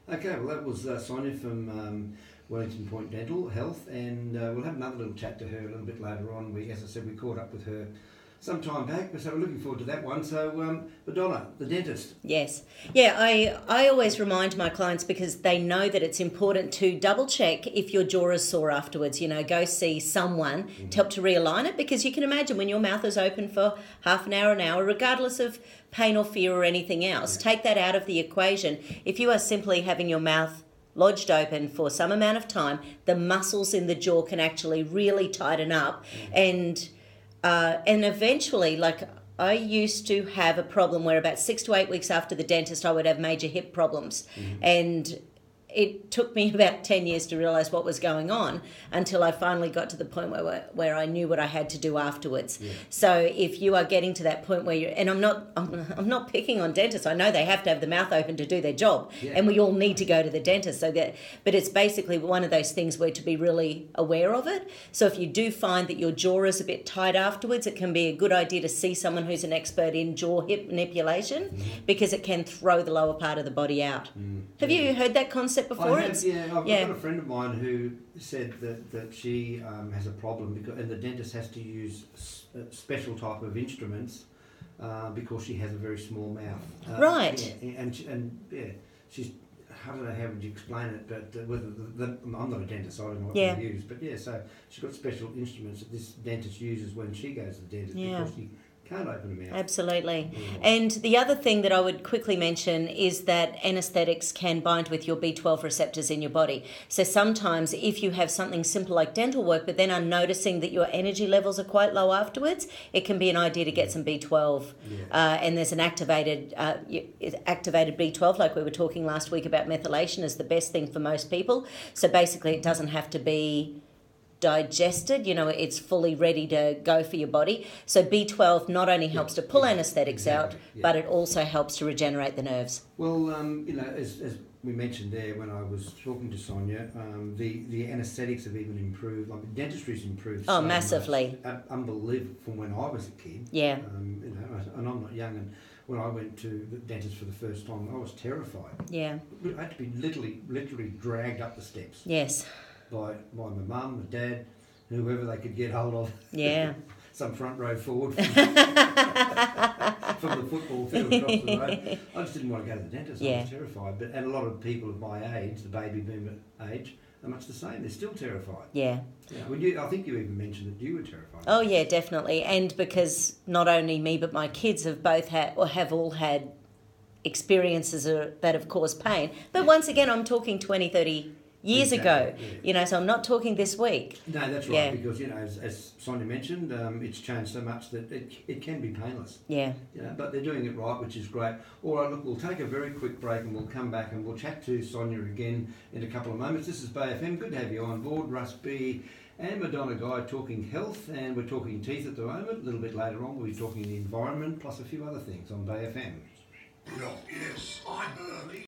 Okay, well that was Sonia from Wellington Point Dental Health, and we'll have another little chat to her a little bit later on. As I said, we caught up with her some time back, so we're looking forward to that one. So, Madonna, the dentist. Yes. Yeah, I always remind my clients, because they know that it's important to double check if your jaw is sore afterwards. Go see someone to help to realign it, because you can imagine when your mouth is open for half an hour, regardless of pain or fear or anything else, take that out of the equation. If you are simply having your mouth lodged open for some amount of time, the muscles in the jaw can actually really tighten up, and eventually, like, I used to have a problem where about 6 to 8 weeks after the dentist, I would have major hip problems. And it took me about 10 years to realise what was going on, until I finally got to the point where I knew what I had to do afterwards. So if you are getting to that point where you're, and I'm not picking on dentists, I know they have to have the mouth open to do their job, and we all need to go to the dentist. But it's basically one of those things where to be really aware of it. So if you do find that your jaw is a bit tight afterwards, it can be a good idea to see someone who's an expert in jaw-hip manipulation, because it can throw the lower part of the body out. Have you heard that concept before? I've got a friend of mine who said that she has a problem, and the dentist has to use a special type of instruments because she has a very small mouth. Right. She's, I don't know how would you explain it, but I'm not a dentist, so I don't know what they use. But so she's got special instruments that this dentist uses when she goes to the dentist, because she can't open a mouth. Absolutely. And the other thing that I would quickly mention is that anesthetics can bind with your B12 receptors in your body. So sometimes if you have something simple like dental work, but then are noticing that your energy levels are quite low afterwards, it can be an idea to get some B12. And there's an activated B12, like we were talking last week about methylation, is the best thing for most people. So basically it doesn't have to be digested, it's fully ready to go for your body. So B12 not only helps to pull anesthetics out, but it also helps to regenerate the nerves. Well, as we mentioned there when I was talking to Sonia, the anaesthetics have even improved. Like dentistry's improved so massively. Much, unbelievable from when I was a kid. And I'm not young, and when I went to the dentist for the first time, I was terrified. I had to be literally dragged up the steps. By my mum, my dad, whoever they could get hold of. Some front row forward from the football field across the road. I just didn't want to go to the dentist. I was terrified. And a lot of people of my age, the baby boomer age, are much the same. They're still terrified. I think you even mentioned that you were terrified. Oh yeah, definitely. And because not only me but my kids have all had experiences that have caused pain. But once again, I'm talking 20, 30 years ago, so I'm not talking this week. No, that's right, because, as Sonia mentioned, it's changed so much that it can be painless. But they're doing it right, which is great. All right, look, we'll take a very quick break and we'll come back and we'll chat to Sonia again in a couple of moments. This is Bay FM. Good to have you on board. Russ B and Madonna Guy talking health, and we're talking teeth at the moment. A little bit later on, we'll be talking the environment, plus a few other things on Bay FM. Yes, I'm early.